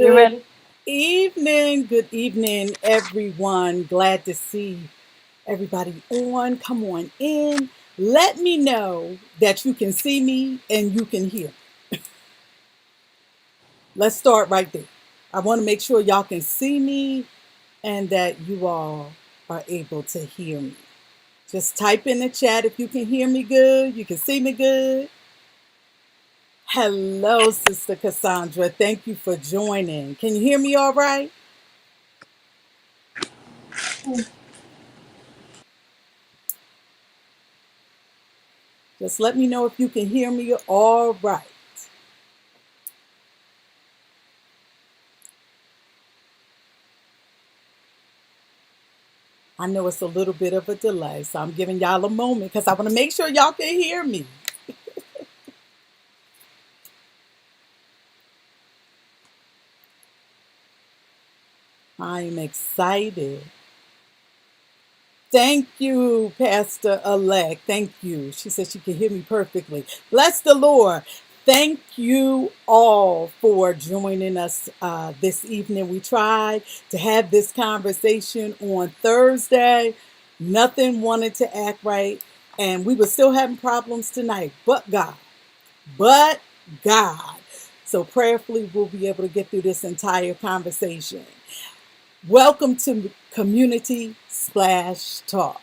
You Good ready? good evening, everyone. Glad to see everybody on. Come on in. Let me know that you can see me and you can hear. Let's start right there. I want to make sure y'all can see me and that you all are able to hear me. Just type in the chat if you can hear me good, you can see me good. Hello, Sister Cassandra. Thank you for joining. Can you hear me all right? Just let me know if you can hear me all right. I know it's a little bit of a delay, so I'm giving y'all a moment because I want to make sure y'all can hear me. I'm excited. Thank you, Pastor Elect. Thank you. She said she can hear me perfectly. Bless the Lord. Thank you all for joining us this evening. We tried to have this conversation on Thursday. Nothing wanted to act right, and we were still having problems tonight. But God. So prayerfully, we'll be able to get through this entire conversation. Welcome to Community Splash Talk.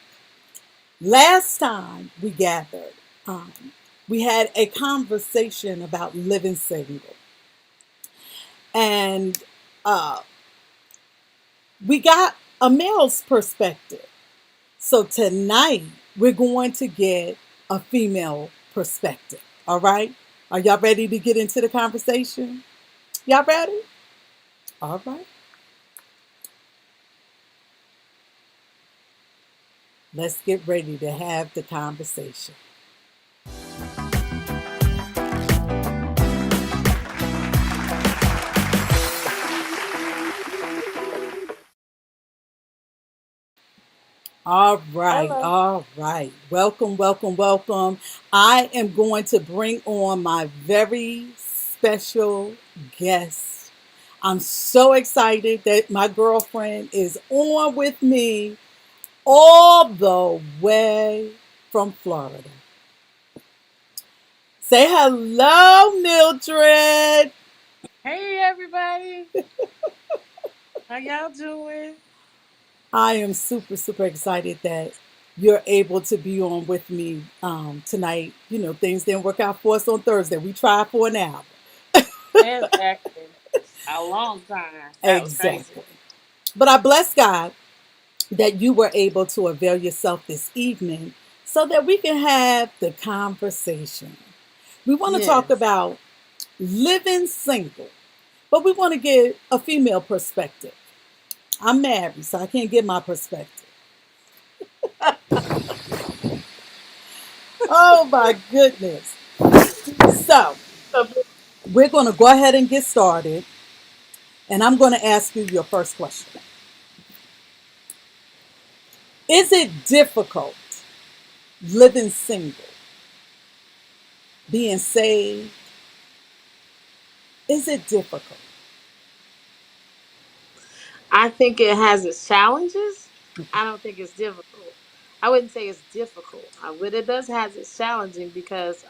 Last time we gathered, um, we had a conversation about living single. And uh, we got a male's perspective. So tonight, we're going to get a female perspective. All right? Are y'all ready to get into the conversation? Y'all ready? All right. Let's get ready to have the conversation. All right, Hello. all right. Welcome, welcome, welcome. I am going to bring on my very special guest. I'm so excited that my girlfriend is on with me all the way from Florida. Say hello, Mildred. Hey, everybody. How y'all doing? I am super, super excited that you're able to be on with me tonight. You know, things didn't work out for us on Thursday. We tried for an hour. Exactly. A long time. That was crazy. Exactly. But I bless God that you were able to avail yourself this evening so that we can have the conversation. We want to talk Yes. about living single, but we want to get a female perspective. I'm married, so I can't get my perspective. Oh my goodness. So, we're going to go ahead and get started. And I'm going to ask you your first question. Is it difficult living single, being saved? Is it difficult? I think it has its challenges. I don't think it's difficult. I wouldn't say it's difficult, but it does has its challenging because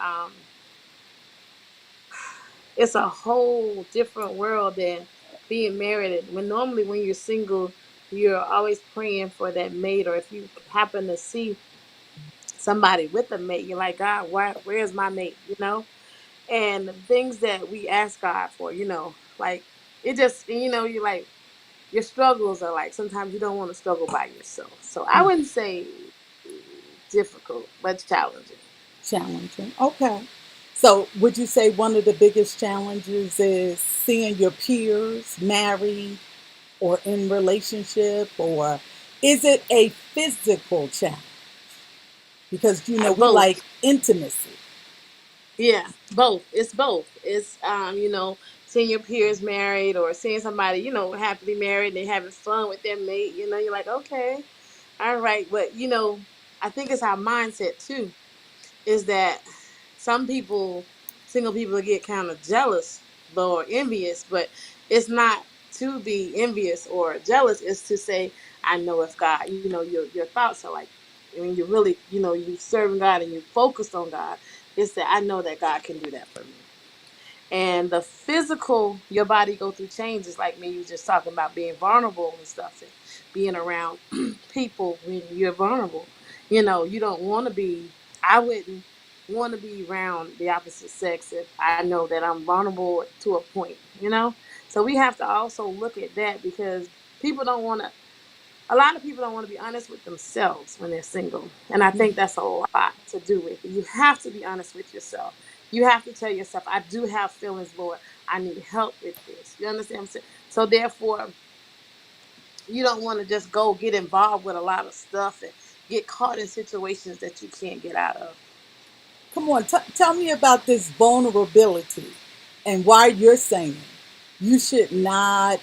it's a whole different world than being married. And when you're single, you're always praying for that mate, or if you happen to see somebody with a mate, you're like, God, where's my mate? And the things that we ask God for, like it just, you're like, your struggles are like sometimes you don't want to struggle by yourself. So I Mm, wouldn't say difficult, but challenging. challenging. Okay. So, would you say one of the biggest challenges is seeing your peers married or in relationship, or is it a physical challenge? Because you know we Both. like intimacy. Yeah, both. It's both. It's seeing your peers married or seeing somebody, happily married and they having fun with their mate, you're like, okay, all right. But I think it's our mindset too, is that some people, single people, get kind of jealous or envious, but It's not to be envious or jealous. It's to say, I know if God, your thoughts are like, when you really, you serving God and you focused on God, it's that I know that God can do that for me. And the physical, your body go through changes, like me, you just talking about being vulnerable and stuff, and being around people when you're vulnerable. You don't want to be, I wouldn't want to be around the opposite sex if I know that I'm vulnerable to a point. So we have to also look at that, because people don't want to, a lot of people don't want to be honest with themselves when they're single. And I think that's a lot to do with it. You have to be honest with yourself. You have to tell yourself, I do have feelings, Lord. I need help with this. You understand what I'm saying? So therefore, you don't want to just go get involved with a lot of stuff and get caught in situations that you can't get out of. Come on, tell me about this vulnerability and why you're saying you should not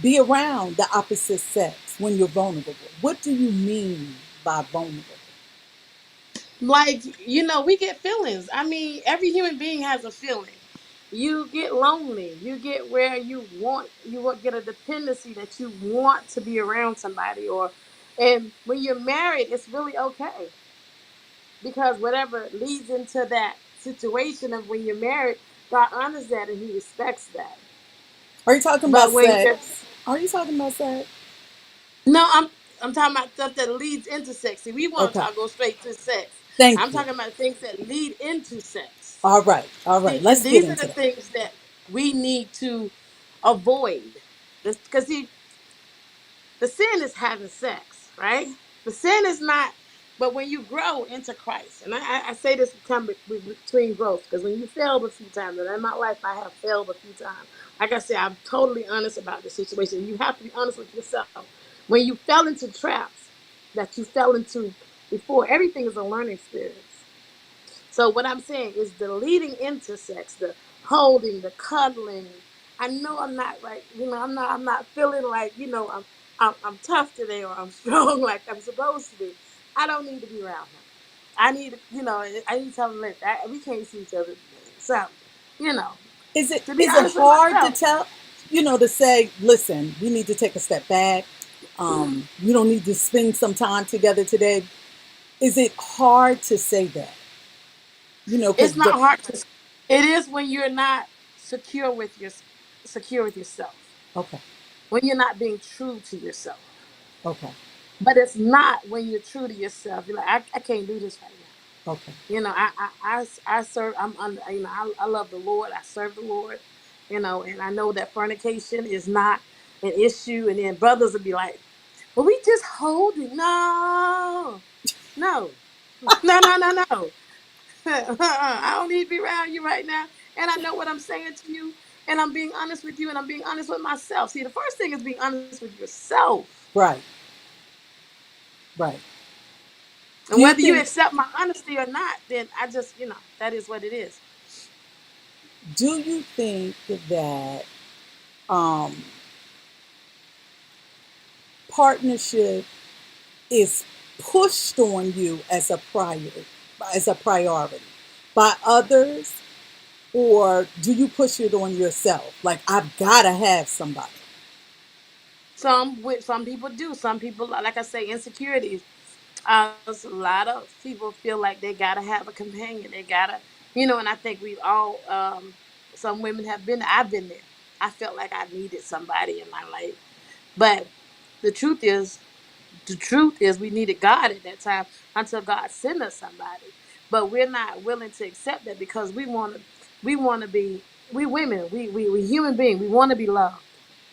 be around the opposite sex when you're vulnerable. What do you mean by vulnerable? Like, we get feelings. I mean, every human being has a feeling. You get lonely. You get where you get a dependency that you want to be around somebody, and when you're married, it's really okay, because whatever leads into that situation of when you're married, God honors that and He respects that. Are you talking about But when you're sex? Are you talking about sex? No, I'm talking about stuff that leads into sex. See, we want to Okay. talk go straight to sex. I'm Thank you. talking about things that lead into sex. All right. All right. See, Let's and get these are into the that. things that we need to avoid. Because see, the sin is having sex, right? The sin is not. But when you grow into Christ, and I say this between growth, because when you failed a few times, and in my life I have failed a few times. Like I said, I'm totally honest about the situation. You have to be honest with yourself. When you fell into traps that you fell into before, everything is a learning experience. So what I'm saying is the leading into sex, the holding, the cuddling. I know I'm not right. I'm not feeling like, I'm tough today, or I'm strong like I'm supposed to be. I don't need to be around him. I need to tell him that we can't see each other. Something, you know, Is it to be is it honest with hard to myself. tell? To say, listen, we need to take a step back. We don't need to spend some time together today. Is it hard to say that? Because It's not hard to. It is when you're not secure with your secure with yourself. okay, When you're not being true to yourself. okay, But it's not when you're true to yourself. You're like, I can't do this right now. okay. I serve. I'm under. I love the Lord. I serve the Lord. And I know that fornication is not an issue. And then brothers would be like, "Well, we just holding." No, no, no, no, no, no. I don't need to be around you right now. And I know what I'm saying to you. And I'm being honest with you. And I'm being honest with myself. See, the first thing is being honest with yourself. Right, right. And Do you whether you think accept my honesty or not, then I just, that is what it is. do you think that um, partnership is pushed on you as a priority by others, or do you push it on yourself? Like, I've got to have somebody. Some people do. Some people, like I say, insecurities. A lot of people feel like they gotta have a companion. They gotta, and I think we've all, some women have been. I've been there. I felt like I needed somebody in my life, but the truth is, we needed God at that time until God sent us somebody. But we're not willing to accept that, because we want to be, we women, we human beings. We want to be loved.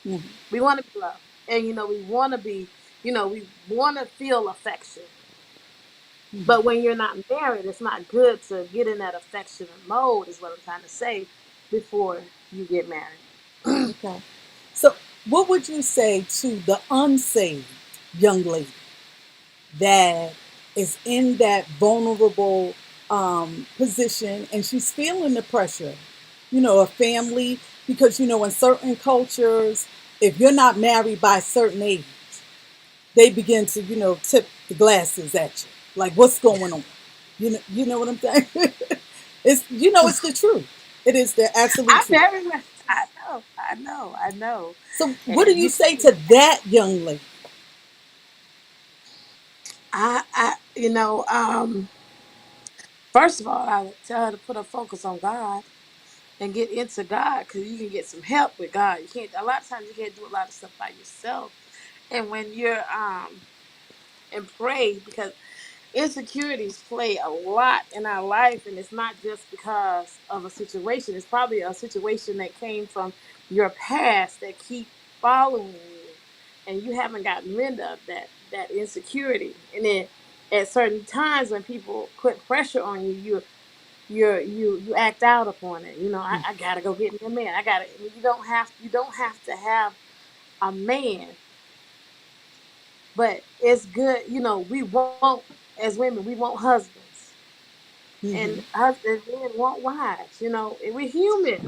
Mhm, We want to be loved, and we want to be, we want to feel affection. mhm. But when you're not married, it's not good to get in that affectionate mode. Is what I'm trying to say before you get married. Okay. So, what would you say to the unsaved young lady that is in that vulnerable position and she's feeling the pressure, a family, because, in certain cultures, if you're not married by a certain age, they begin to, tip the glasses at you. Like, what's going on? You know what I'm saying? It's the truth. It is the absolute I truth. very much. I know. So, what do And you you say see, to that young lady? you know, first of all, I would tell her to put a focus on God and get into God because you can get some help with God. You can't. A lot of times you can't do a lot of stuff by yourself. And when you're and pray because insecurities play a lot in our life, and it's not just because of a situation. It's probably a situation that came from your past that keep following you, and you haven't gotten rid of that insecurity. And then at certain times when people put pressure on you, you act out upon it. You know, I gotta go get me a man. I gotta. You don't have to have a man, but it's good. You know, we want as women, we want husbands, Mm-hmm. and husbands men want wives. You know, and we're human.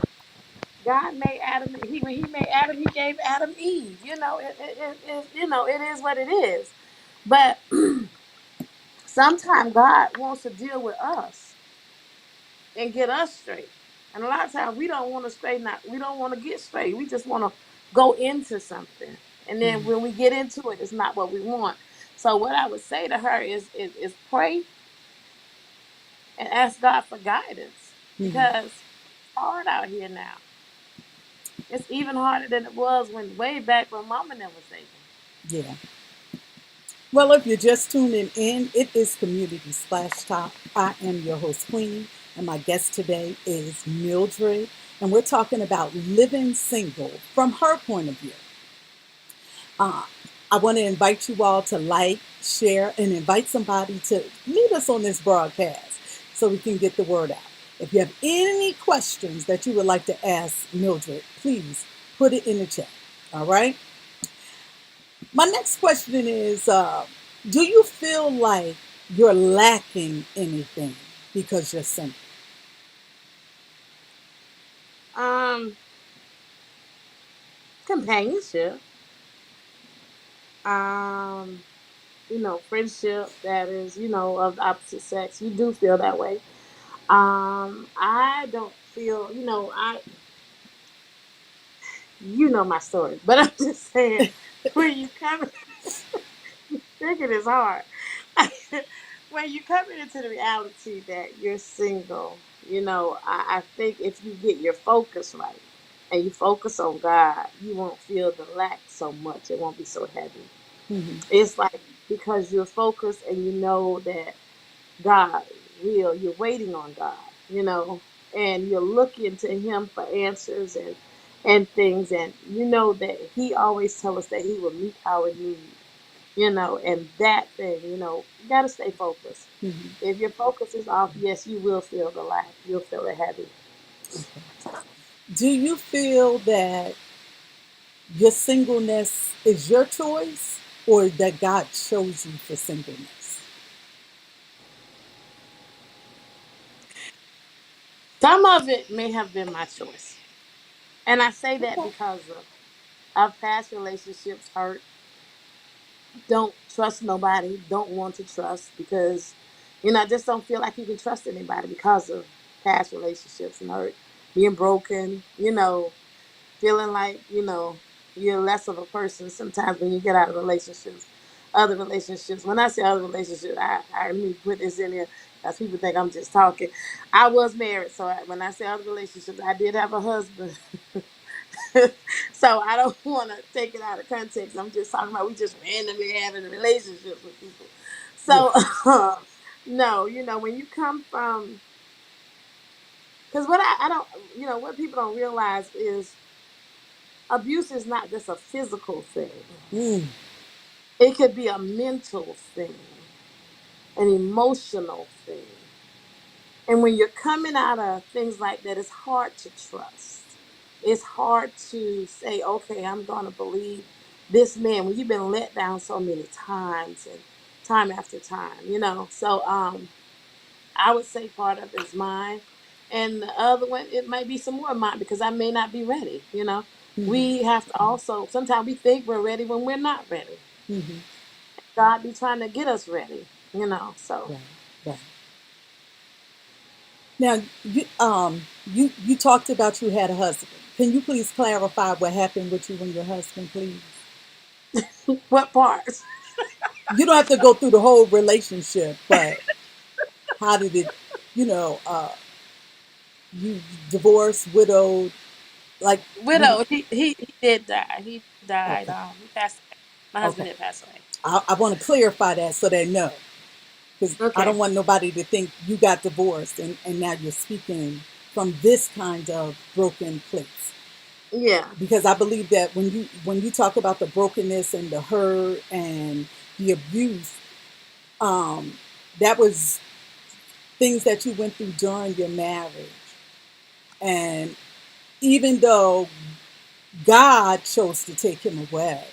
God made Adam. When He made Adam, He gave Adam Eve. You know, it is what it is. But sometimes God wants to deal with us and get us straight. And a lot of times we don't want to straighten out. We don't want to get straight. We just want to go into something. And then when we get into it, it's not what we want. So what I would say to her is pray and ask God for guidance Mm-hmm. because it's hard out here now. It's even harder than it was when way back when Mama never was dating. Yeah. Well, if you're just tuning in, it is Community Splash Top. I am your host, Queenie, and my guest today is Mildred, and we're talking about living single from her point of view. Uh, I want to invite you all to like, share, and invite somebody to meet us on this broadcast so we can get the word out. If you have any questions that you would like to ask Mildred, please put it in the chat. All right. My next question is do you feel like you're lacking anything because you're single? Um, Companionship. Um, friendship that is, of the opposite sex. You do feel that way. I don't feel, my story, but I'm just saying, when you come, thinking is hard. When you come into the reality that you're single, I think if you get your focus right and you focus on God, you won't feel the lack so much. It won't be so heavy. Mm-hmm. It's like because you're focused and you know that God you're waiting on God, and you're looking to Him for answers and things, and you know that He always tell us that He will meet our need, and that thing, you got to stay focused. Mm-hmm. If your focus is off, yes, you will feel the lack. You'll feel it heavy. Okay. Do you feel that your singleness is your choice or that God chose you for singleness? Some of it may have been my choice, and I say that Okay. because of past relationships hurt. Don't trust nobody, don't want to trust because, I just don't feel like you can trust anybody because of past relationships and hurt, being broken, feeling like, you're less of a person sometimes when you get out of relationships. Other relationships, when I say other relationships, I need to put this in here because people think I'm just talking. I was married, so when I say other relationships, I did have a husband. So I don't want to take it out of context. I'm just talking about we just randomly having relationships with people. Yeah. So no, when you come from, because what I don't, what people don't realize is abuse is not just a physical thing. Mm. It could be a mental thing, an emotional thing. And when you're coming out of things like that, it's hard to trust. It's hard to say, okay, I'm going to believe this man when you've been let down so many times and time after time, So I would say part of it is mine. And the other one, it might be some more of mine because I may not be ready. Mm-hmm. We have to also, sometimes we think we're ready when we're not ready. Mm-hmm. God be trying to get us ready, So. Right. Right. Now, you talked about you had a husband. Can you please clarify what happened with you and your husband, please? What parts? You don't have to go through the whole relationship, but how did it, you know, you divorced, widowed, like when? Widow. He did die. He died. Okay, He passed away. My husband okay. did pass away. I want to clarify that so they know, because I Okay. don't want nobody to think you got divorced and now you're speaking from this kind of broken place. Yeah. Because I believe that when you talk about the brokenness and the hurt and the abuse, um, that was things that you went through during your marriage. And even though God chose to take him away,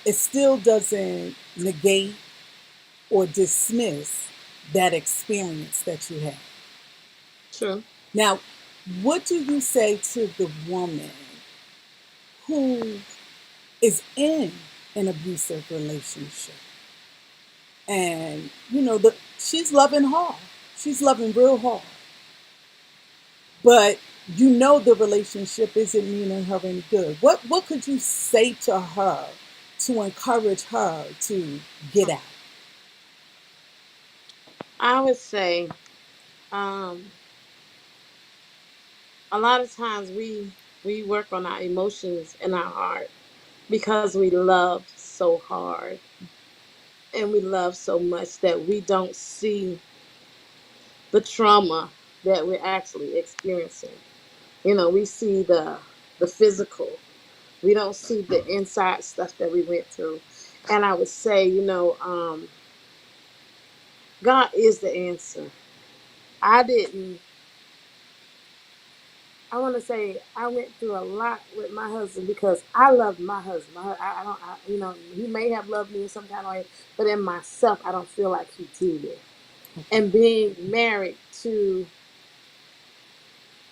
it still doesn't negate or dismiss that experience that you had. True. Now, what do you say to the woman who is in an abusive relationship? And she's loving hard. She's loving real hard. But the relationship isn't meaning her any good. What could you say to her to encourage her to get out? I would say, um, a lot of times we work on our emotions and our heart because we love so hard and we love so much that we don't see the trauma that we're actually experiencing. We see the physical. We don't see the inside stuff that we went through. And I would say, God is the answer. I didn't. I want to say I went through a lot with my husband because I loved my husband. I don't. He may have loved me in some kind of way, but in myself, I don't feel like he did. Okay. And being married to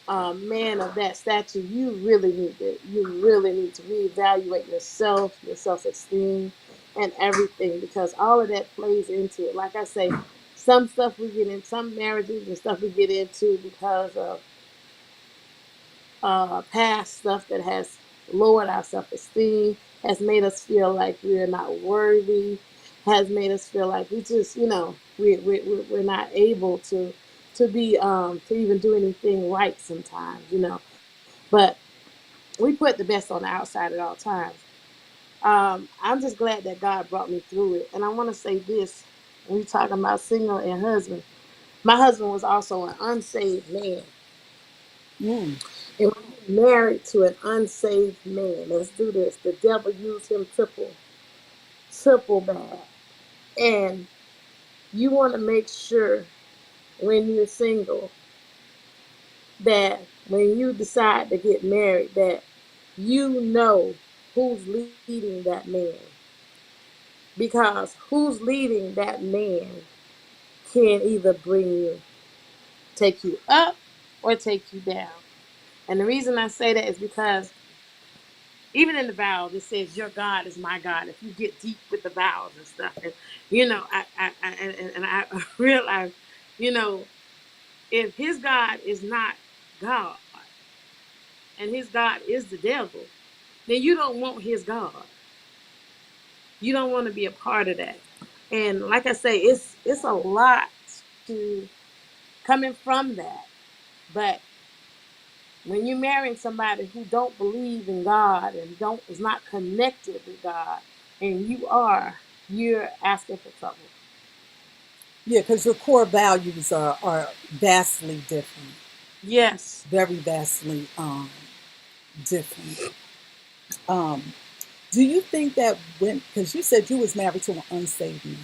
a man of that stature, you really need to reevaluate yourself, your self esteem, and everything because all of that plays into it. Like I say, some stuff we get in, some marriages and stuff we get into because of past stuff that has lowered our self esteem, has made us feel like we're not worthy, has made us feel like we just, we're not able to be to even do anything right sometimes. But we put the best on the outside at all times. I'm just glad that God brought me through it. And I want to say this when we talking about single and husband. My husband was also an unsaved man. Mm. And when you're married to an unsaved man, let's do this. The devil used him triple bad. And you want to make sure when you're single that when you decide to get married that you know who's leading that man. Because who's leading that man can either take you up or take you down. And the reason I say that is because even in the vows, it says, "Your God is my God." If you get deep with the vows and stuff, and I realize, you know, if his God is not God and his God is the devil, then you don't want his God. You don't want to be a part of that. And like I say, it's a lot to coming from that. But when you're marrying somebody who don't believe in God and don't is not connected with God, and you're asking for trouble. Yeah, because your core values are vastly different, Yes. very vastly different. Um, do you think that because you said you was married to an unsaved man,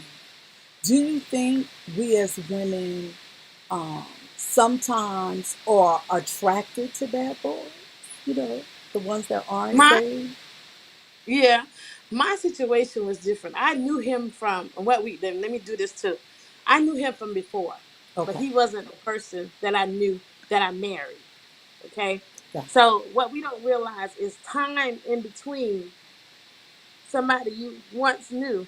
do you think we as women um, sometimes are attracted to bad boys? You know, the ones that aren't My saved? Yeah. My situation was different. I knew him from what we then let me do this too. I knew him from before, but Okay, he wasn't the person that I knew that I married. Okay. got So what we don't realize is time in between somebody you once knew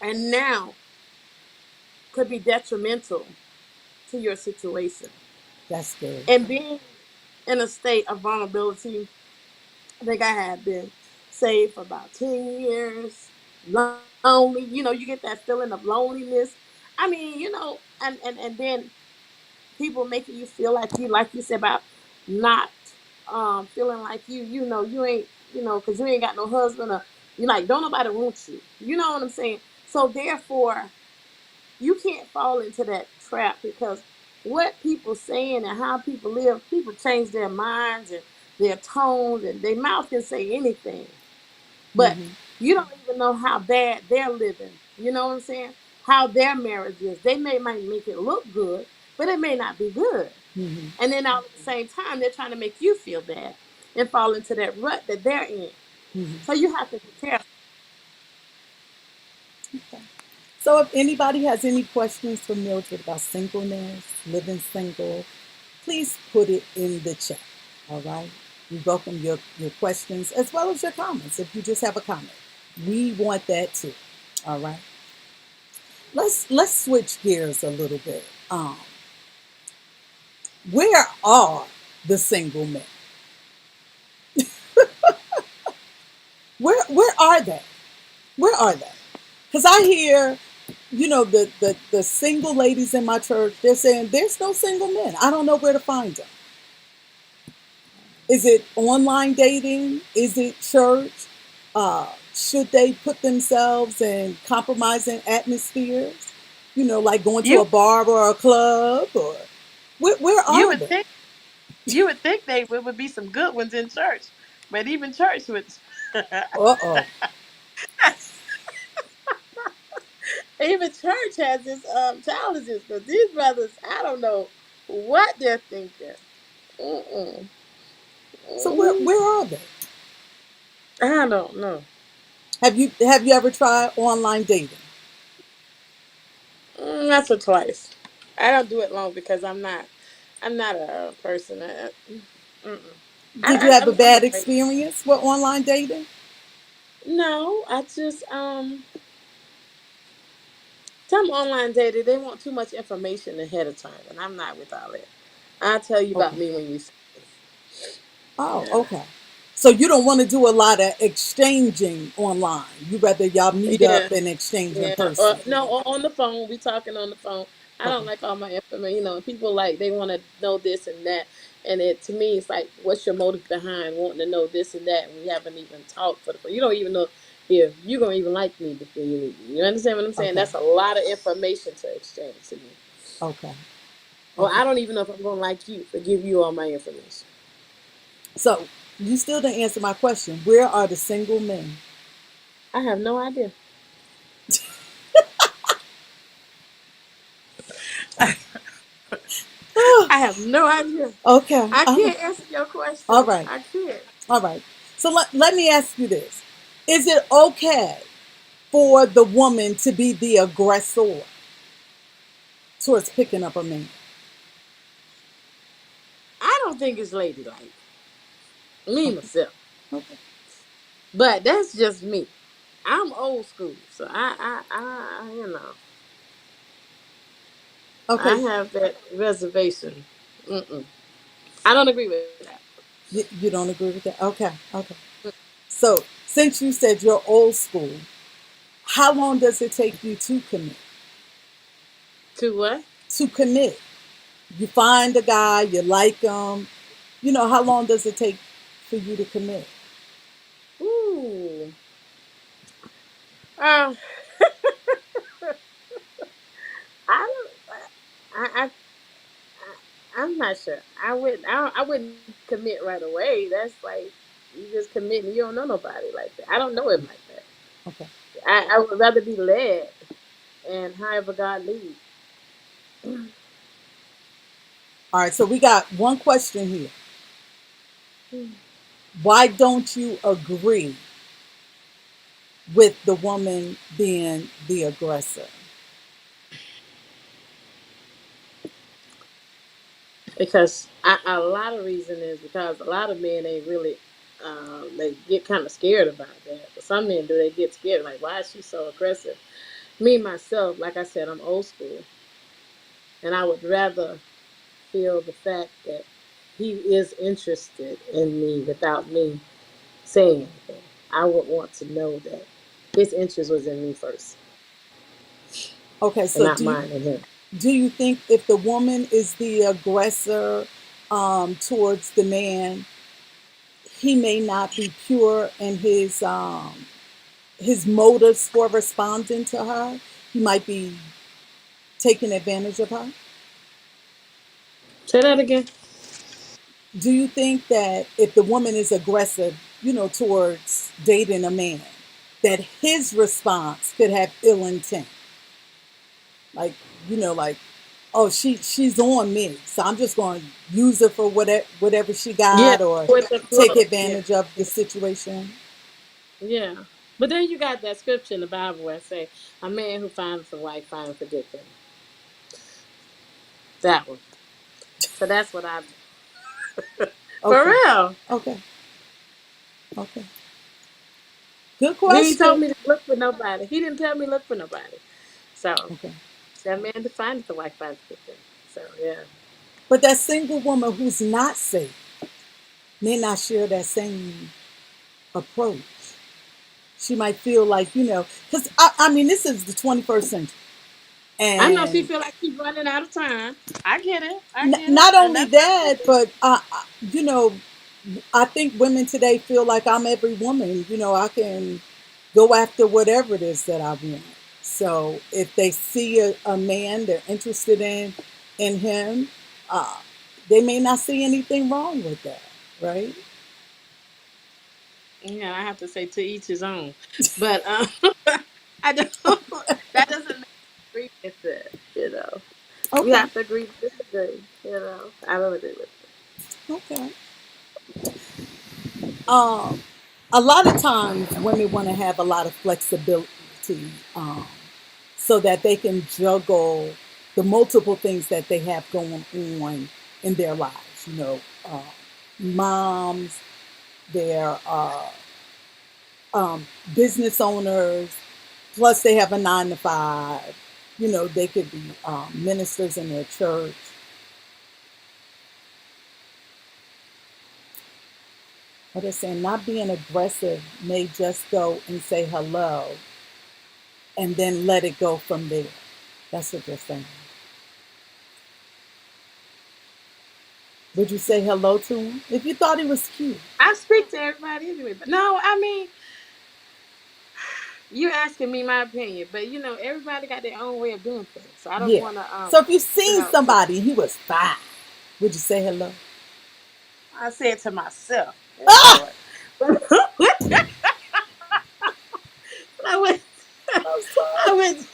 and now could be detrimental to your situation. That's good. And being in a state of vulnerability, I think I had been saved for about 10 years, lonely. You get that feeling of loneliness. I mean, and then people making you feel like you said about not feeling like you ain't, because you ain't got no husband, or you like, don't nobody want you. You know what I'm saying? So therefore, you can't fall into that trap, because what people saying and how people live, people change their minds and their tones, and their mouth can say anything. But Mm-hmm. you don't even know how bad they're living. You know what I'm saying? How their marriage is. They might make it look good, but it may not be good. Mm-hmm. And then all at the same time, they're trying to make you feel bad and fall into that rut that they're in. Mm-hmm. So you have to be careful. Okay. So if anybody has any questions for Mildred about singleness, living single, please put it in the chat. All right. We welcome your questions as well as your comments. If you just have a comment, we want that too. All right. Let's switch gears a little bit. Where are the single men? Where are they? Where are they? Because I hear, the single ladies in my church, they're saying there's no single men. I don't know where to find them. Is it online dating? Is it church? Should they put themselves in compromising atmospheres? Like going to You a bar or a club, or where you are would they? think you would think they would be some good ones in church, but even church would. Uh oh. Even church has its challenges, because these brothers, I don't know what they're thinking. Mm-mm. So where Mm, are they? I don't know. Have you ever tried online dating? Once or twice. I don't do it long, because I'm not a person. Mm-mm. Did you have a I'm bad afraid. experience with online dating? No, I just some online data, they want too much information ahead of time, and I'm not with all that. I'll tell you about Okay. me when you see me. Oh, Yeah. okay. So you don't want to do a lot of exchanging online. You rather y'all meet Yeah. up and exchange in Yeah, person. no, on the phone. We talking on the phone. I don't Okay. like all my information. People like they want to know this and that, and it to me, it's like, what's your motive behind wanting to know this and that? And we haven't even talked for the. You don't even know if you gonna even like me before you meet me. You understand what I'm saying? Okay. That's a lot of information to exchange to me. Okay. Or Okay. I don't even know if I'm gonna like you for give you all my information. So you still didn't answer my question. Where are the single men? I have no idea. I have no idea. Okay. I can't answer your All question. right. I can't. All right. So let me ask you this. Is it okay for the woman to be the aggressor towards picking up a man? I don't think it's ladylike. Me Okay. myself. Okay. But that's just me. I'm old school, so I Okay. have that reservation. Mm-mm. I don't agree with that. You don't agree with that? Okay. Okay. So since you said you're old school, how long does it take you to commit? To what? To commit. You find a guy, you like him. How long does it take for you to commit? Ooh. Uh, I don't. I'm not sure. I wouldn't commit right away. That's like you just commit and you don't know nobody like that. I don't know him like that. Okay. I would rather be led, and however God leads. All right. So we got one question here. Why don't you agree with the woman being the aggressor? Because a lot of reason is because a lot of men ain't really they get kind of scared about that. But some men do, they get scared like, why is she so aggressive? Me myself, like I said, I'm old school, And I would rather feel the fact that he is interested in me without me saying anything. I would want to know that his interest was in me first Okay, and so not mine and him. do you think if the woman is the aggressor towards the man, he may not be pure in his motives for responding to her? He might be taking advantage of her. Say that again. Do you think that if the woman is aggressive, towards dating a man, that his response could have ill intent? Like, like, oh, she's on me, so I'm just going to use her for whatever she Yeah, got, or with the take flow. Yeah, advantage of the situation. yeah. But then you got that scripture in the Bible where it say, "A man who finds a wife finds a good thing." That one. So that's what I. For Okay, real. okay, okay. Good He ain't told question. me to look for nobody. He didn't tell me to look for nobody. So Okay, that man to find the wife finds a good thing. So yeah. but that single woman who's not safe may not share that same approach. She might feel like, because I mean, this is the 21st century. I know she And feel like she's running out of time. I get it. I get it. not And only that's that, but, you know, I think women today feel like I'm every woman. I can go after whatever it is that I want. So if they see a man they're interested in him, uh, they may not see anything wrong with that, right? yeah, I have to say to each his own. But I don't that doesn't make me agree with it, you know. We Okay, have to agree to disagree, you know. I don't agree with it. okay. Um, a lot of times women want to have a lot of flexibility, so that they can juggle the multiple things that they have going on in their lives. Moms, they're business owners, plus they have a 9 to 5. They could be ministers in their church. But they're saying not being aggressive may just go and say hello and then let it go from there. That's what they're saying. Would you say hello to him if you thought he was cute? I speak to everybody anyway. But no, I mean, you're asking me my opinion, but you know, everybody got their own way of doing things. So I don't Yeah. wanna So if you you seen know, somebody and he was fine, would you say hello? I say it to myself. Good Ah! Lord. I went I'm I went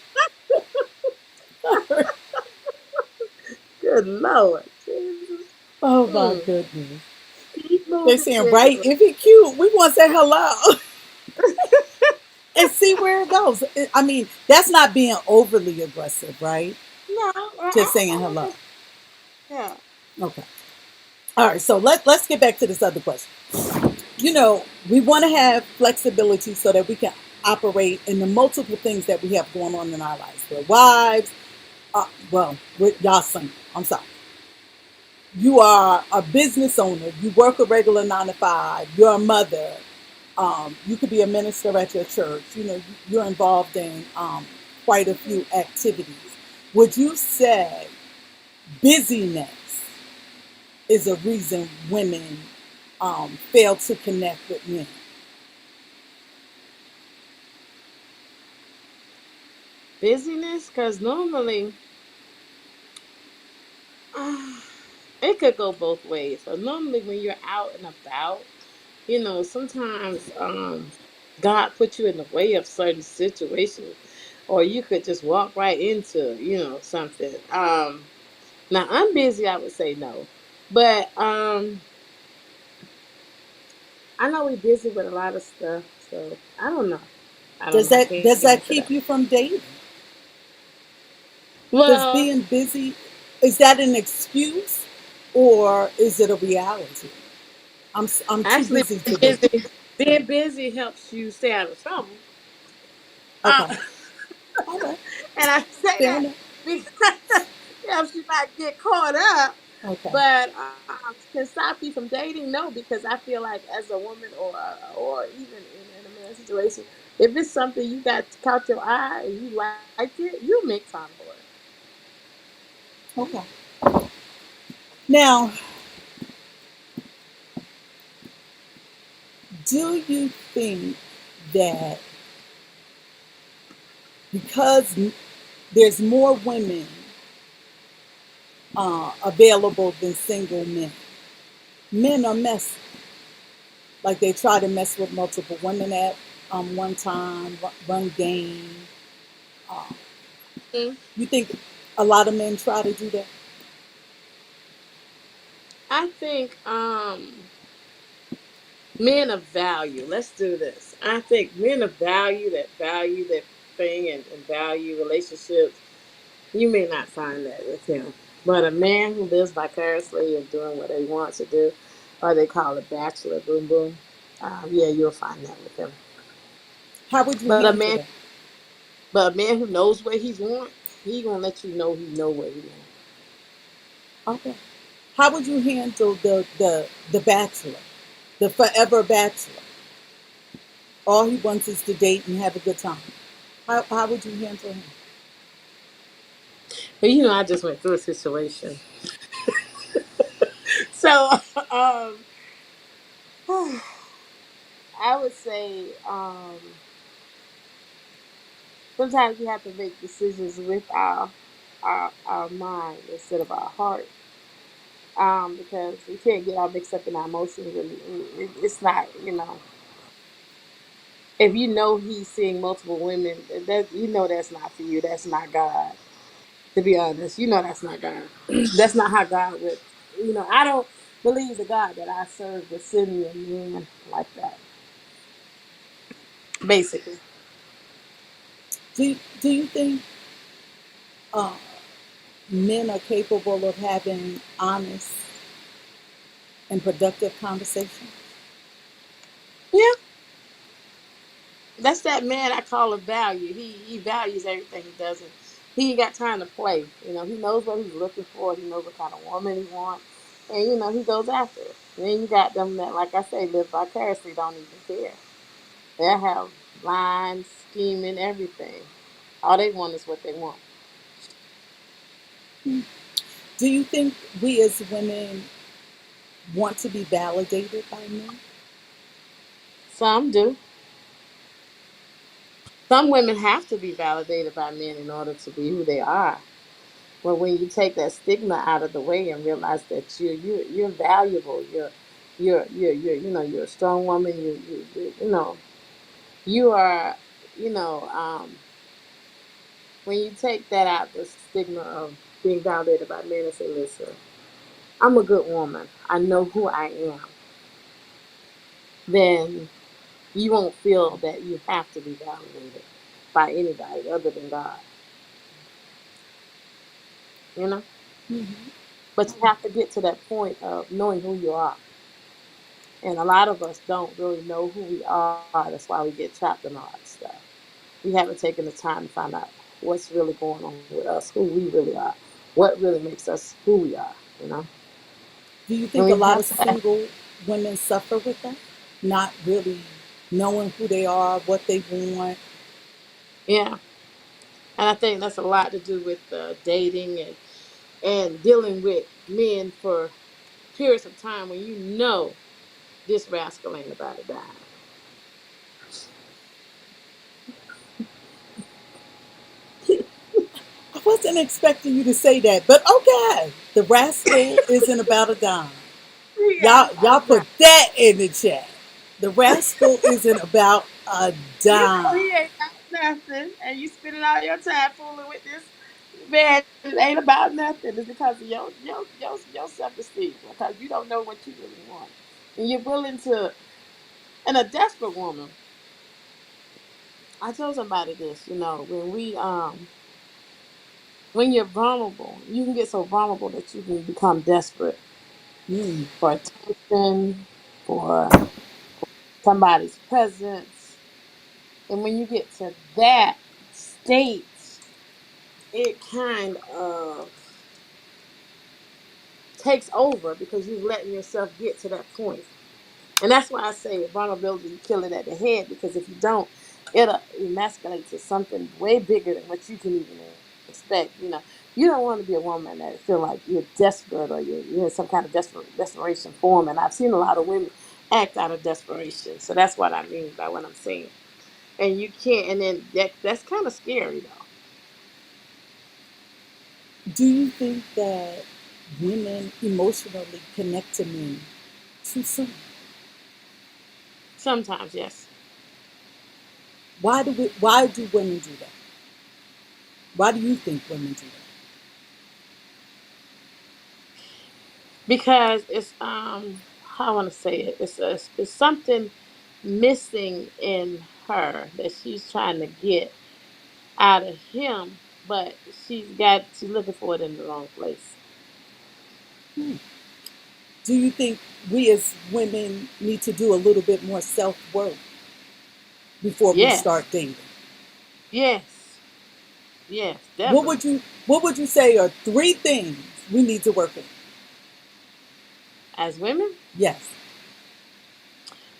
sorry. good Lord. Jesus. Oh my Mm. goodness. Keep They moving, saying, Jesus. right? If he cute, we want to say hello and see where it goes. I mean, that's not being overly aggressive, right? No, Just saying I hello. just yeah. Okay. All right. So let's get back to this other question. We want to have flexibility so that we can operate in the multiple things that we have going on in our lives. We're wives. Well, with y'all single. I'm sorry. You are a business owner. You work a regular 9 to 5. You're a mother. You could be a minister at your church. You're involved in quite a few activities. Would you say busyness is a reason women fail to connect with men? Busyness, because normally it could go both ways. So normally when you're out and about, you know, sometimes God put you in the way of certain situations, or you could just walk right into, you know, something. Now I'm busy, I would say no. But I know we're busy with a lot of stuff, so I don't know. I don't Does know. I that can't does that answer keep that. you from dating? Does Well, being busy, is that an excuse or is it a reality? I'm too actually, busy to date. being busy helps you stay out of trouble. Okay. Uh, All right. and I say Fair that enough. because helps you not get caught up. Okay. But can stop you from dating? No, because I feel like as a woman or even in a man situation, if it's something you got caught your eye and you like it, you make time for it. Okay. Now, do you think that because there's more women available than single men, men are messy. Like they try to mess with multiple women at one time, run game. Uh, Mm. you think a lot of men try to do that? I think men of value. Let's do this. I think men of value that thing and value relationships. You may not find that with him, but a man who lives vicariously and doing what he wants to do, or they call it bachelor boom boom. Yeah, you'll find that with him. How would you But a handle man, that? but a man who knows what he wants, he gonna let you know he know what he wants. Okay. How would you handle the bachelor, the forever bachelor? All he wants is to date and have a good time. How would you handle him? But I just went through a situation, so um, I would say sometimes we have to make decisions with our mind instead of our heart. Because we can't get all mixed up in our emotions, and it's not, if you know he's seeing multiple women, that that's not for you. That's not God. To be honest, that's not God. That's not how God would. I don't believe the God that I serve would send me a man like that. Basically, Do you think uh, men are capable of having honest and productive conversation? yeah, that's that man I call a value. He values everything he doesn't. He ain't got time to play. He knows what he's looking for. He knows what kind of woman he wants, and he goes after it. And then you got them that, like I say, live vicariously, don't even care. They have lines, scheming, everything. All they want is what they want. Do you think we as women want to be validated by men? Some do. Some women have to be validated by men in order to be who they are. But when you take that stigma out of the way and realize that you're valuable, you're a strong woman. You are you know when you take that out, the stigma of being validated by men, and say, listen, I'm a good woman. I know who I am. Then you won't feel that you have to be validated by anybody other than God. You know. Mm-hmm. But you have to get to that point of knowing who you are. And a lot of us don't really know who we are. That's why we get trapped in all that stuff. We haven't taken the time to find out what's really going on with us, who we really are, what really makes us who we are, you know? Do you And think a we lot have of to, single women suffer with that? Not really knowing who they are, what they want. yeah. And I think that's a lot to do with dating and dealing with men for periods of time when this rascal ain't about to die. I wasn't expecting you to say that, but okay. The rascal isn't about a dime. He Y'all, ain't y'all about to put die. that in the chat. The rascal isn't about a dime. He ain't about nothing, and you spending all your time fooling with this man. It ain't about nothing. It's because of your self esteem, because you don't know what you really want, and you're willing to. And a desperate woman. I told somebody this. When you're vulnerable, you can get so vulnerable that you can become desperate Mm. for attention, for somebody's presence, and when you get to that state, it kind of takes over because you're letting yourself get to that point. And that's why I say vulnerability, you kill it at the head, because if you don't, it'll emasculate to something way bigger than what you can even expect. You don't want to be a woman that feel like you're desperate, or you're in some kind of desperation form. And I've seen a lot of women act out of desperation. So that's what I mean by what I'm saying. And you can't, and then that's kind of scary though. Do you think that women emotionally connect to men too soon? Sometimes, yes. Why do women do that? Why do you think women do that? Because it's how I want to say it. It's something missing in her that she's trying to get out of him, but she's looking for it in the wrong place. Hmm. Do you think we as women need to do a little bit more self work before we start Yes, dating? yes, yes, What definitely. would you What would you say are three things we need to work on? As women, Yes.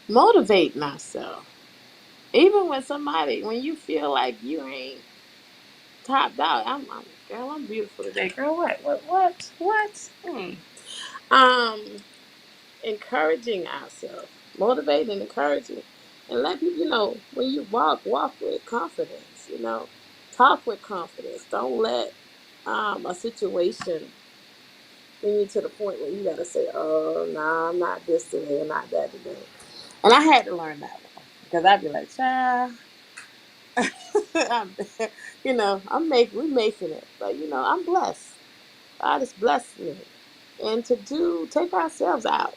motivating ourselves. Even when you feel like you ain't topped out, girl, I'm beautiful today, girl. What? Um, Encouraging ourselves, motivating and encouraging, and let people, when you walk with confidence, talk with confidence. Don't let a situation bring you to the point where you got to say, oh, no, I'm not this today and not that today. And I had to learn that one because I'd be like, child, I'm, we making it, but I'm blessed. God has blessed me, and take ourselves out,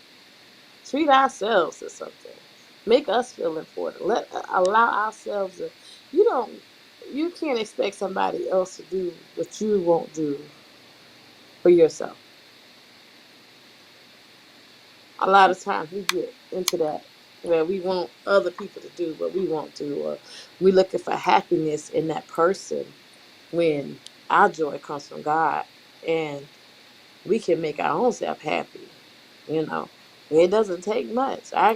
treat ourselves to something, make us feel important, allow ourselves to, you don't you can't expect somebody else to do what you won't do for yourself. A lot of times we get into that where we want other people to do what we want to, or we looking for happiness in that person, when our joy comes from God, and we can make our own self happy. You know, it doesn't take much. I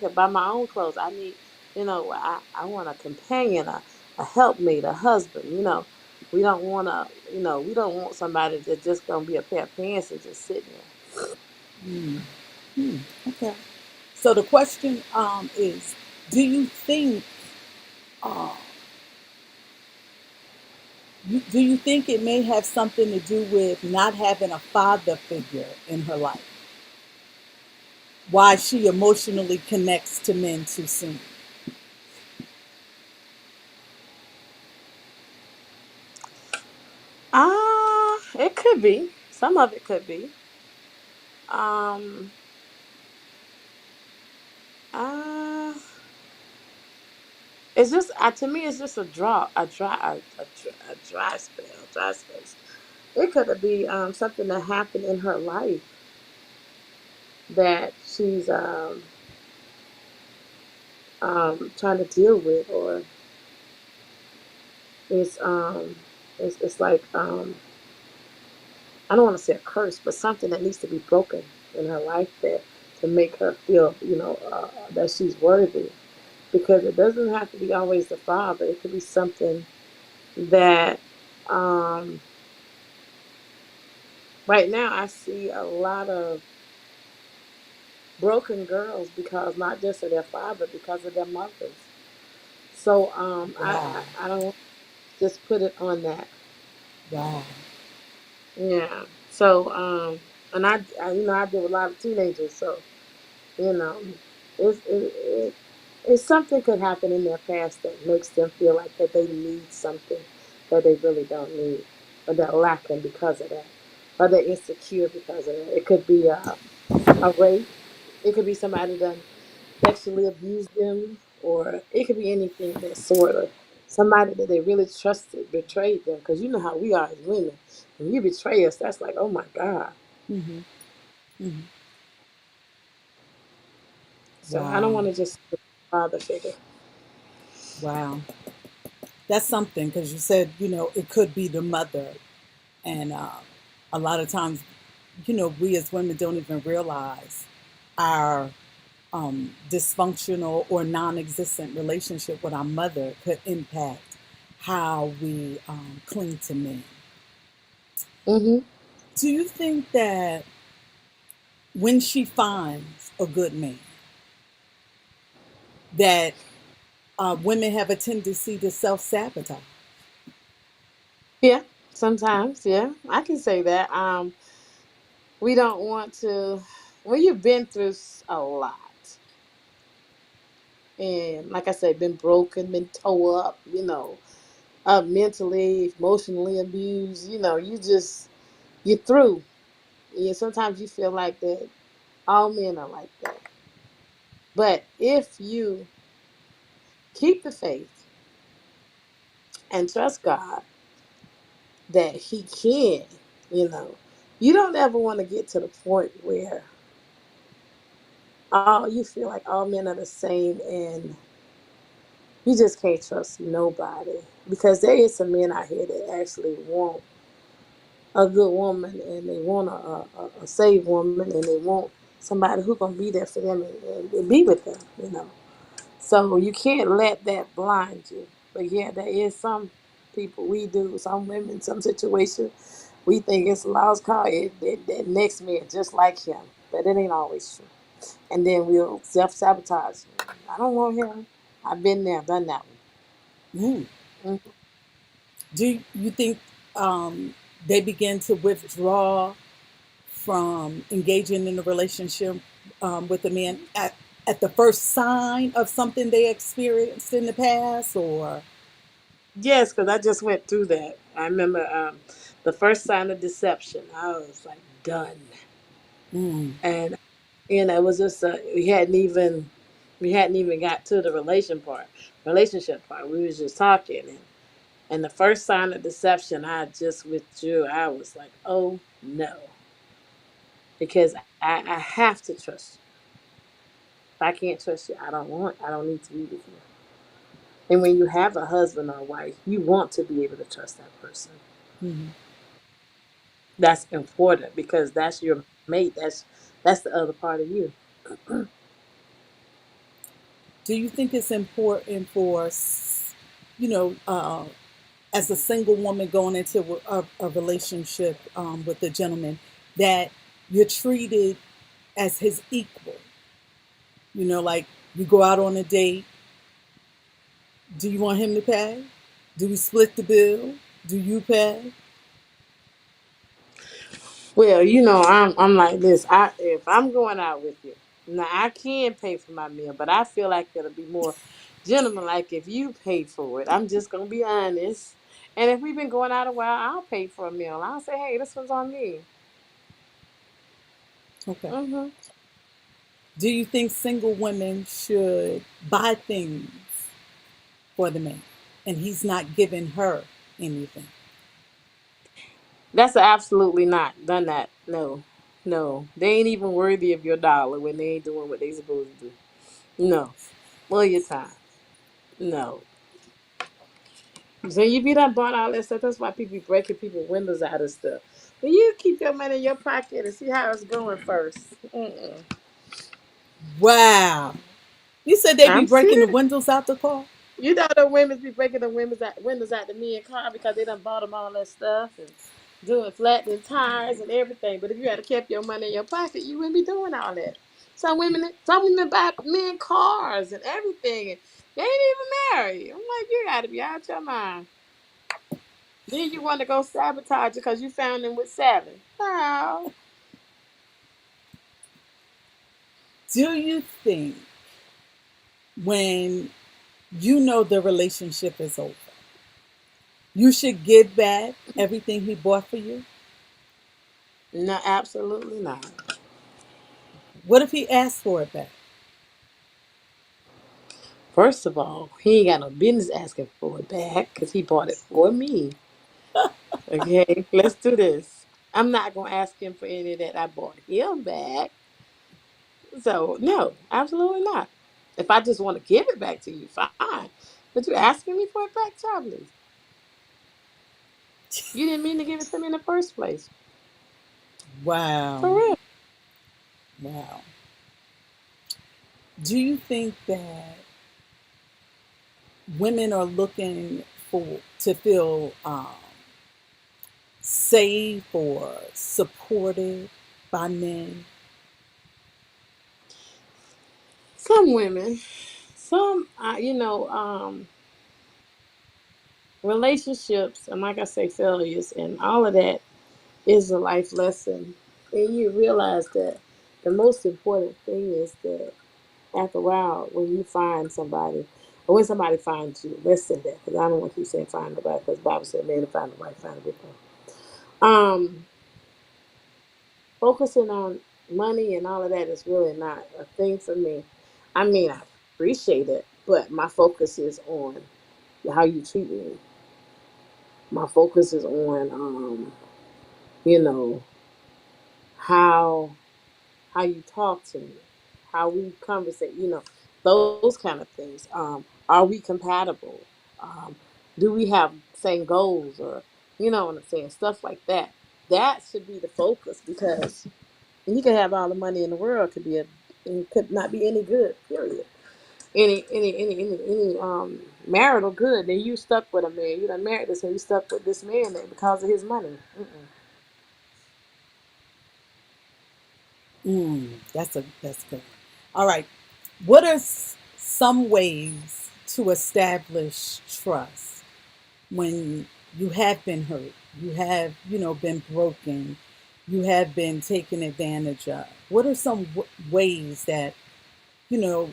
could buy my own clothes. I need, I want a companion, a helpmate, a husband. We don't want somebody that's just gonna be a pair of pants and just sitting there. Hmm. Hmm. Okay. So the question is, do you think uh, do you think it may have something to do with not having a father figure in her life? Why she emotionally connects to men too soon? It could be. Some of it could be. Um, uh, it's just to me, it's just a dry spell, dry space. It could be something that happened in her life that she's trying to deal with, or it's it's like I don't want to say a curse, but something that needs to be broken in her life, that to make her feel that she's worthy. Because it doesn't have to be always the father. It could be something that um, right now I see a lot of broken girls, because not just of their father, because of their mothers. So Wow. I don't just put it on that. Wow. Yeah. So and I deal with a lot of teenagers, so you know, it's something could happen in their past that makes them feel like that they need something that they really don't need, or they're lacking because of that, or they're insecure because of that. It could be a rape. It could be somebody done sexually abused them, or it could be anything that sort of somebody that they really trusted betrayed them. Because you know how we are as women. When you betray us, that's like, oh my God. Hmm. Hmm. So I don't Wow. want to just father figure. Wow. That's something because you said it could be the mother, and a lot of times we as women don't even realize our dysfunctional or non existent relationship with our mother could impact how we cling to men. Mm-hmm. Do you think that when she finds a good man, that women have a tendency to self sabotage? Yeah, sometimes, yeah, I can say that. We don't want to when you've been through a lot, and like I said, been broken, been tore up, mentally, emotionally abused. You're through. Yeah, sometimes you feel like that. All men are like that. But if you keep the faith and trust God that He can, you know, you don't ever want to get to the point where all you feel like all men are the same and you just can't trust nobody because there is some men out here that actually want a good woman and they want a saved woman and they want somebody who's gonna be there for them and be with them, So you can't let that blind you. But yeah, there is some people we do, some women, some situations we think it's a lost cause. That next man just like him, but it ain't always true. And then we'll self sabotage. I don't want him. I've been there, done that Mm. one. Do you think they begin to withdraw from engaging in a relationship with a man at the first sign of something they experienced in the past, or? Yes, because I just went through that. I remember the first sign of deception. I was like done, Mm. and it was just we hadn't even got to the relationship part. We was just talking, and the first sign of deception, I just withdrew. I was like, oh no, because I have to trust you. If I can't trust you, I don't need to be with you. And when you have a husband or wife, you want to be able to trust that person. Mhm. That's important because that's your mate. That's the other part of you. Do you think it's important for, as a single woman going into a relationship with a gentleman, that you're treated as his equal? Like you go out on a date, do you want him to pay? Do we split the bill? Do you pay? Well, I'm like this. If I'm going out with you, now I can pay for my meal, but I feel like it'll be more gentleman like if you pay for it. I'm just gonna be honest. And if we've been going out a while, I'll pay for a meal. I'll say, hey, this one's on me. Okay. Hmm. Do you think single women should buy things for the man and he's not giving her anything? That's absolutely not done that. No, no, they ain't even worthy of your dollar when they ain't doing what they supposed to do. No, all your time. No. So you be done bought all that stuff. That's why people be breaking people windows out of stuff. When you keep your money in your pocket and see how it's going first. Mm-mm. Wow. You said they be I'm breaking the serious. windows out the car? The women be breaking the windows out the men car because they done bought them all that stuff and doing flattening tires and everything. But if you had kept your money in your pocket, you wouldn't be doing all that. Some women buy men cars and everything, and they ain't even married. I'm like, you got to be out your mind. Then you want to go sabotage it because you found him with seven. No. Do you think when you know the relationship is over, you should give back everything he bought for you? No, absolutely not. What if he asked for it back? First of all, he ain't got no business asking for it back because he bought it for me. Okay, let's do this. I'm not gonna ask him for any that I bought him back. So no, absolutely not. If I just want to give it back to you, fine. But you asking me for it back, Charlie. You didn't mean to give it to me in the first place. Wow. For real. Wow. Do you think that women are looking for to feel safe or supported by men? Some women, some, relationships, and like I say, failures, and all of that is a life lesson. And you realize that the most important thing is that after a while, when you find somebody, or when somebody finds you, let's say that, because I don't want to keep saying find nobody, because the Bible said, man, to find the wife, find a good thing. Focusing on money and all of that is really not a thing for me. I mean, I appreciate it, but my focus is on how you treat me. My focus is on, you know, how how you talk to me, how we conversate, those kind of things. Are we compatible? Um, do we have same goals, or you know what I'm saying? Stuff like that. That should be the focus, because you can have all the money in the world, it could not be any good. Period. Any marital good. Then you stuck with a man. You done married this, and you stuck with this man because of his money. Mm-mm. That's good. All right. What are some ways to establish trust when you have been hurt, you have, been broken, you have been taken advantage of? What are some ways that, you know,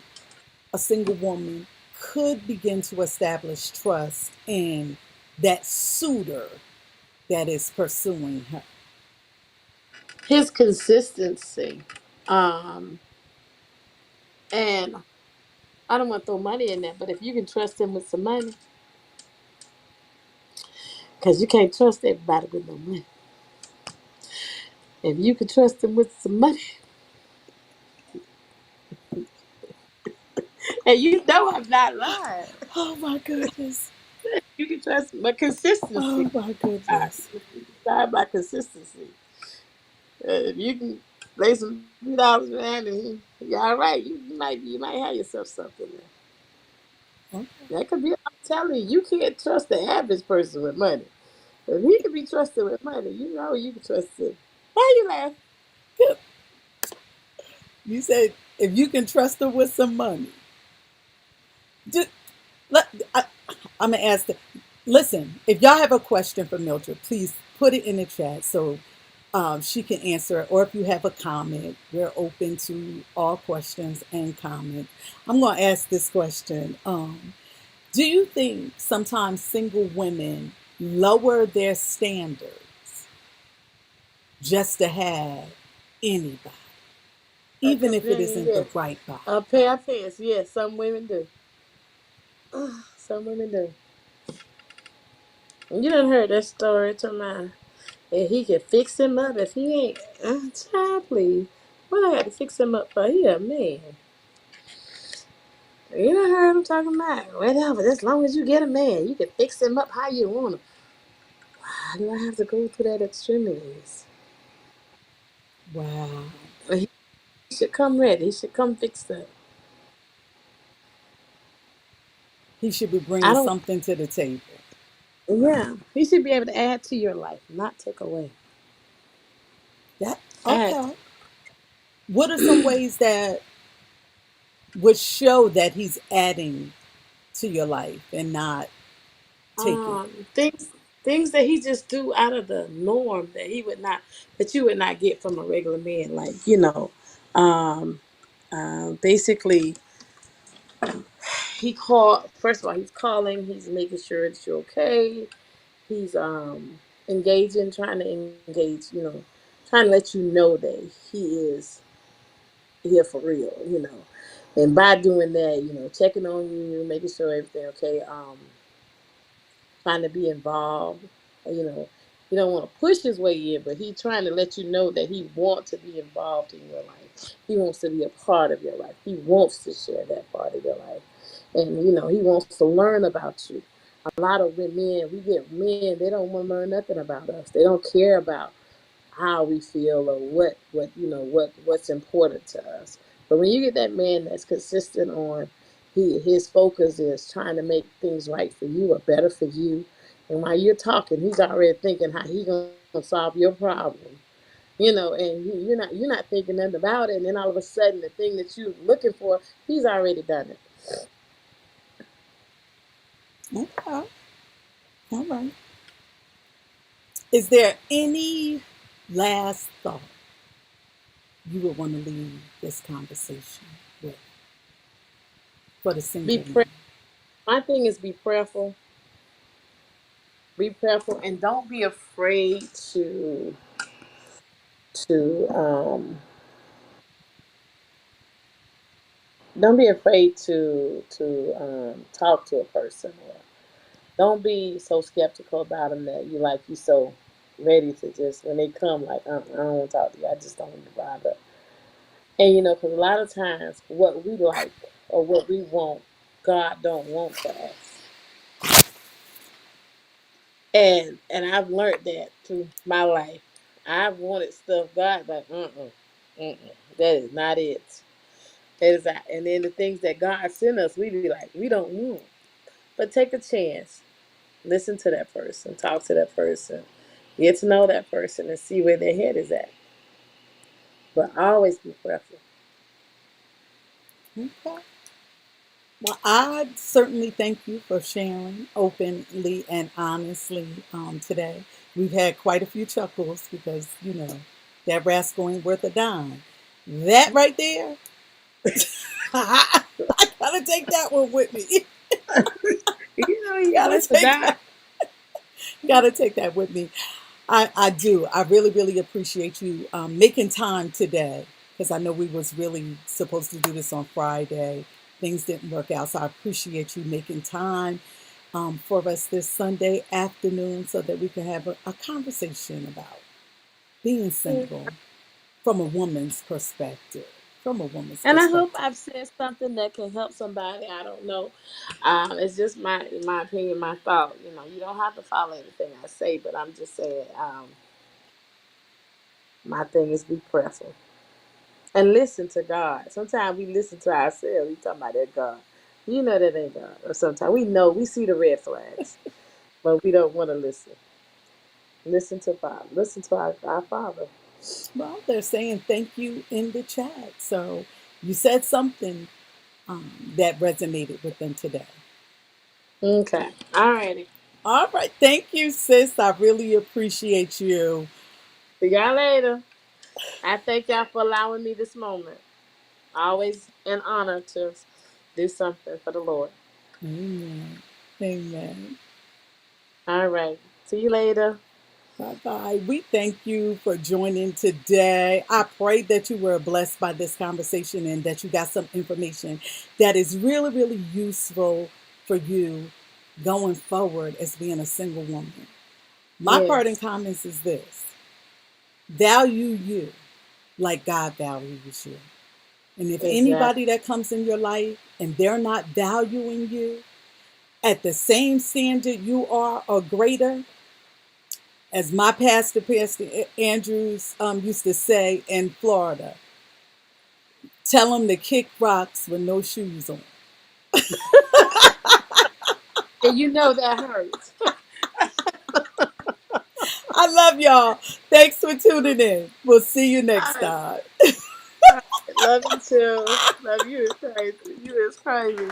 a single woman could begin to establish trust in that suitor that is pursuing her? His consistency. Um, and I don't want to throw money in there, but if you can trust him with some money, because you can't trust everybody with no money. If you can trust him with some money, and you know I'm not lying, Oh my goodness. you can trust my consistency. Oh my I goodness. decide by consistency. If you can lay some $3, man, and you all right, you might have yourself something there. Okay. That could be. I'm telling you, you can't trust the average person with money. If he can be trusted with money, you know you can trust him. Why you laugh? You said if you can trust her with some money. Just, let, I'm going to ask the, listen, if y'all have a question for Mildred, please put it in the chat so she can answer it. Or if you have a comment, we're open to all questions and comments. I'm going to ask this question. Do you think sometimes single women lower their standards just to have anybody, A even if it companion, isn't the yes. right body? A pair of pants, yes. Some women do. Some women do. You done heard that story to my. And he can fix him up if he ain't. Child, please. What I got to fix him up for? He a man. You done heard him talking about whatever. As long as you get a man, you can fix him up how you want him. Why do I have to go through that extremities? Wow. But he should come ready. He should come fixed up. He should be I bringing don't. something to the table. Yeah, he should be able to add to your life, not take away. That Add. okay. What are some ways that would show that he's adding to your life and not taking? Things that he just do out of the norm that he would not that you would not get from a regular man, like um basically he called. First of all, he's calling, he's making sure that you're okay. He's engaging, trying to engage, trying to let you know that he is here for real, and by doing that, checking on you, making sure everything okay, trying to be involved. You know, he don't want to push his way in, but he trying to let you know that he wants to be involved in your life. He wants to be a part of your life. He wants to share that part of your life, and he wants to learn about you. A lot of men, we get men, they don't want to learn nothing about us. They don't care about how we feel or what what's important to us. But when you get that man that's consistent on his focus is trying to make things right for you or better for you, and while you're talking, he's already thinking how he gonna solve your problem. And you're not thinking nothing about it, and then all of a sudden the thing that you're looking for, he's already done it. Okay. All right. Is there any last thought you would want to leave this conversation with for the Be single man? prayer. My thing is be prayerful, and don't be afraid to don't be afraid to talk to a person, or don't be so skeptical about them that you so ready to just when they come like I don't want to talk to you. I just don't want to bother. And because a lot of times what we like or what we want, God don't want for us. And I've learned that through my life. I've wanted stuff God like that is not it. That is that. And then the things that God sent us, we be like we don't want. But take a chance. Listen to that person. Talk to that person. Get to know that person and see where their head is at. But always be prayerful. Okay. Well, I certainly thank you for sharing openly and honestly today. We've had quite a few chuckles because, that rascal ain't worth a dime. That right there, I gotta take that one with me. You gotta worth a take dime. that. Gotta take that with me. I do. I really, really appreciate you making time today because I know we was really supposed to do this on Friday. Things didn't work out, so I appreciate you making time for us this Sunday afternoon so that we can have a conversation about being single from a woman's perspective. From a woman's And I hope perspective. I've said something that can help somebody. I don't know. It's just my opinion, my thought. You don't have to follow anything I say, but I'm just saying. My thing is be prayerful and listen to God. Sometimes we listen to ourselves. We talking about that God. That ain't God. Or sometimes we see the red flags, but we don't want to listen. Listen to Father. Listen to our Father. Well, they're saying thank you in the chat. So you said something that resonated with them today. Okay. All righty. All right. Thank you, sis. I really appreciate you. See y'all later. I thank y'all for allowing me this moment. Always an honor to do something for the Lord. Amen. Amen. All right. See you later. Bye bye. We thank you for joining today. I pray that you were blessed by this conversation and that you got some information that is really, really useful for you going forward as being a single woman. My part in Yes. comments is this: value you like God values you. And if Exactly. anybody that comes in your life and they're not valuing you at the same standard you are or greater, as my Pastor Andrews used to say in Florida, tell them to kick rocks with no shoes on. And that hurts. I love y'all. Thanks for tuning in. We'll see you All next right. time. All right. Love you too. Love you is crazy. You is crazy.